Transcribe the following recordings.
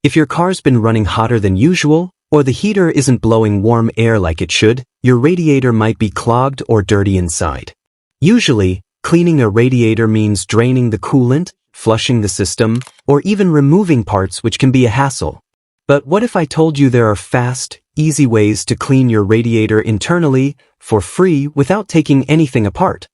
If your car's been running hotter than usual, or the heater isn't blowing warm air like it should, your radiator might be clogged or dirty inside. Usually, cleaning a radiator means draining the coolant, flushing the system, or even removing parts, which can be a hassle. But what if I told you there are fast, easy ways to clean your radiator internally, for free, without taking anything apart?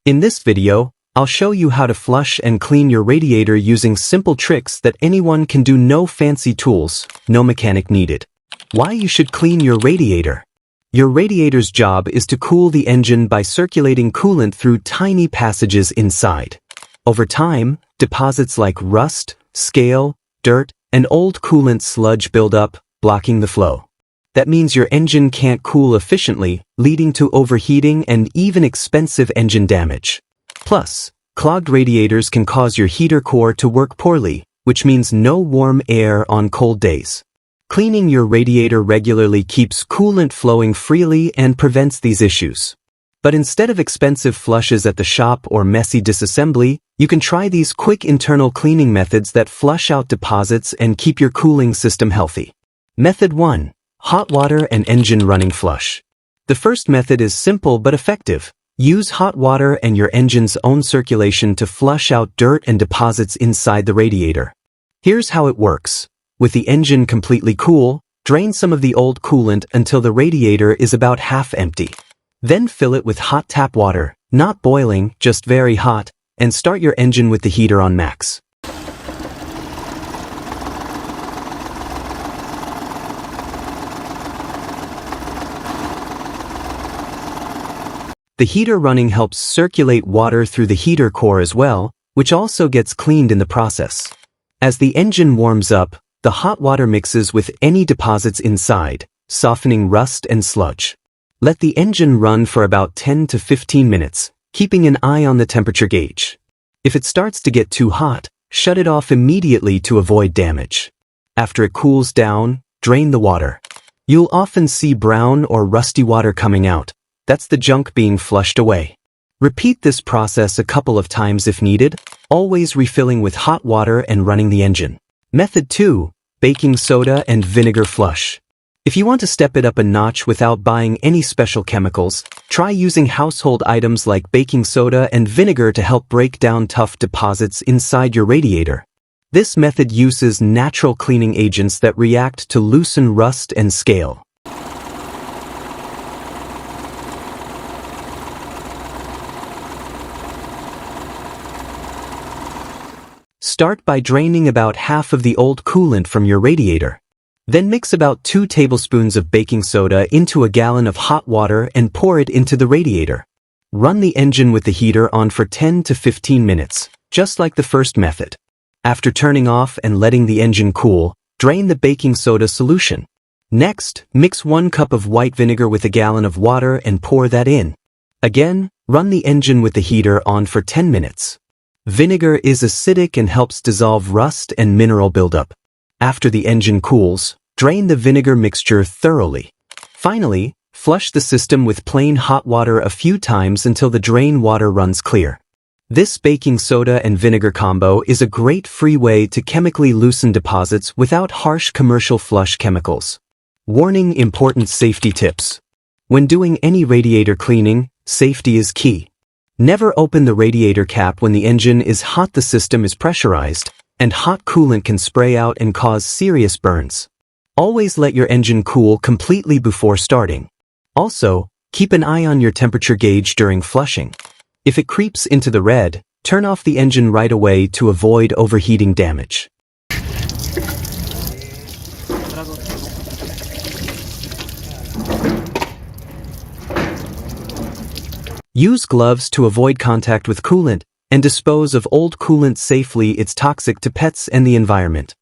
In this video, I'll show you how to flush and clean your radiator using simple tricks that anyone can do. No fancy tools, no mechanic needed. Why you should clean your radiator. Your radiator's job is to cool the engine by circulating coolant through tiny passages inside. Over time, deposits like rust, scale, dirt, and old coolant sludge build up, blocking the flow. That means your engine can't cool efficiently, leading to overheating and even expensive engine damage. Plus, clogged radiators can cause your heater core to work poorly, which means no warm air on cold days. Cleaning your radiator regularly keeps coolant flowing freely and prevents these issues. But instead of expensive flushes at the shop or messy disassembly, you can try these quick internal cleaning methods that flush out deposits and keep your cooling system healthy. Method 1. Hot water and engine running flush. The first method is simple but effective. Use hot water and your engine's own circulation to flush out dirt and deposits inside the radiator. Here's how it works. With the engine completely cool, drain some of the old coolant until the radiator is about half empty. Then fill it with hot tap water, not boiling, just very hot, and start your engine with the heater on max. The heater running helps circulate water through the heater core as well, which also gets cleaned in the process. As the engine warms up, the hot water mixes with any deposits inside, softening rust and sludge. Let the engine run for about 10 to 15 minutes, keeping an eye on the temperature gauge. If it starts to get too hot, shut it off immediately to avoid damage. After it cools down, drain the water. You'll often see brown or rusty water coming out. That's the junk being flushed away. Repeat this process a couple of times if needed, always refilling with hot water and running the engine. Method 2. Baking soda and vinegar flush. If you want to step it up a notch without buying any special chemicals, try using household items like baking soda and vinegar to help break down tough deposits inside your radiator. This method uses natural cleaning agents that react to loosen rust and scale. Start by draining about half of the old coolant from your radiator. Then mix about 2 tablespoons of baking soda into a gallon of hot water and pour it into the radiator. Run the engine with the heater on for 10 to 15 minutes, just like the first method. After turning off and letting the engine cool, drain the baking soda solution. Next, mix 1 cup of white vinegar with a gallon of water and pour that in. Again, run the engine with the heater on for 10 minutes. Vinegar is acidic and helps dissolve rust and mineral buildup. After the engine cools, drain the vinegar mixture thoroughly. Finally, flush the system with plain hot water a few times until the drain water runs clear. This baking soda and vinegar combo is a great free way to chemically loosen deposits without harsh commercial flush chemicals. Warning: important safety tips. When doing any radiator cleaning, safety is key. Never open the radiator cap when the engine is hot. The system is pressurized, and hot coolant can spray out and cause serious burns. Always let your engine cool completely before starting. Also, keep an eye on your temperature gauge during flushing. If it creeps into the red, turn off the engine right away to avoid overheating damage. Use gloves to avoid contact with coolant, and dispose of old coolant safely. It's toxic to pets and the environment.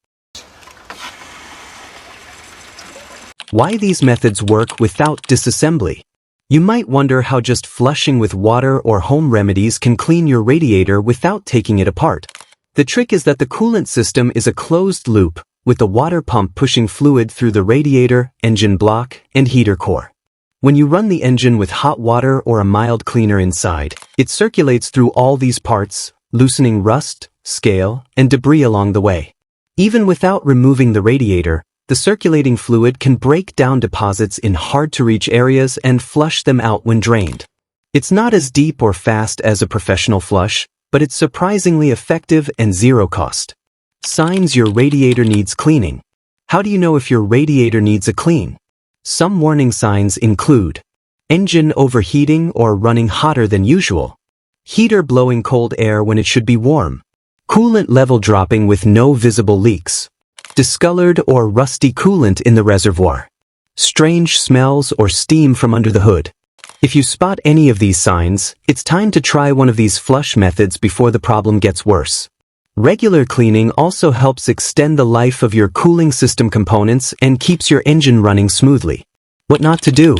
Why these methods work without disassembly? You might wonder how just flushing with water or home remedies can clean your radiator without taking it apart. The trick is that the coolant system is a closed loop, with the water pump pushing fluid through the radiator, engine block, and heater core. When you run the engine with hot water or a mild cleaner inside, it circulates through all these parts, loosening rust, scale, and debris along the way. Even without removing the radiator, the circulating fluid can break down deposits in hard-to-reach areas and flush them out when drained. It's not as deep or fast as a professional flush, but it's surprisingly effective and zero cost. Signs your radiator needs cleaning. How do you know if your radiator needs a clean? Some warning signs include engine overheating or running hotter than usual, heater blowing cold air when it should be warm, coolant level dropping with no visible leaks, discolored or rusty coolant in the reservoir, strange smells or steam from under the hood. If you spot any of these signs, it's time to try one of these flush methods before the problem gets worse. Regular cleaning also helps extend the life of your cooling system components and keeps your engine running smoothly. What not to do?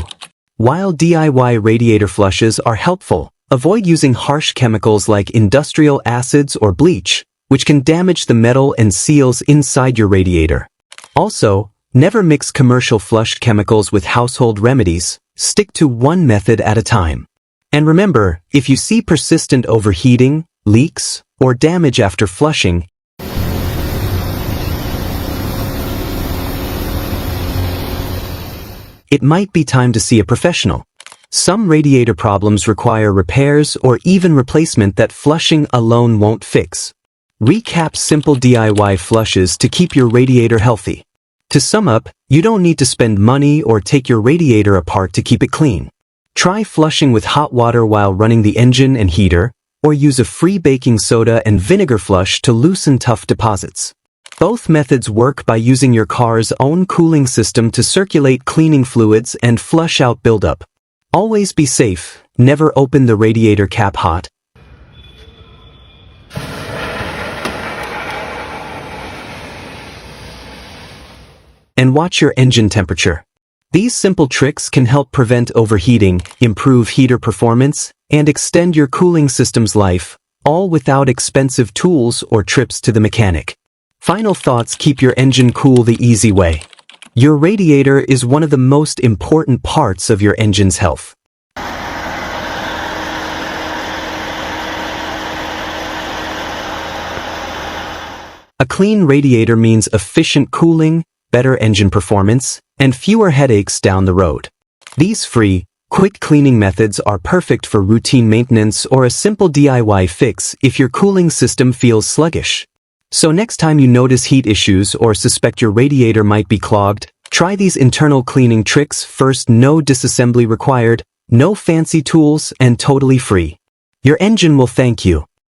While DIY radiator flushes are helpful, avoid using harsh chemicals like industrial acids or bleach, which can damage the metal and seals inside your radiator. Also, never mix commercial flush chemicals with household remedies. Stick to one method at a time. And remember, if you see persistent overheating, leaks, or damage after flushing, it might be time to see a professional. Some radiator problems require repairs or even replacement that flushing alone won't fix. Recap simple DIY flushes to keep your radiator healthy. To sum up, you don't need to spend money or take your radiator apart to keep it clean. Try flushing with hot water while running the engine and heater, or use a free baking soda and vinegar flush to loosen tough deposits. Both methods work by using your car's own cooling system to circulate cleaning fluids and flush out buildup. Always be safe, never open the radiator cap hot, and watch your engine temperature. These simple tricks can help prevent overheating, improve heater performance, and extend your cooling system's life, all without expensive tools or trips to the mechanic. Final thoughts: keep your engine cool the easy way. Your radiator is one of the most important parts of your engine's health. A clean radiator means efficient cooling, better engine performance, and fewer headaches down the road. These free, quick cleaning methods are perfect for routine maintenance or a simple DIY fix if your cooling system feels sluggish. So next time you notice heat issues or suspect your radiator might be clogged, try these internal cleaning tricks first. No disassembly required, no fancy tools, and totally free. Your engine will thank you.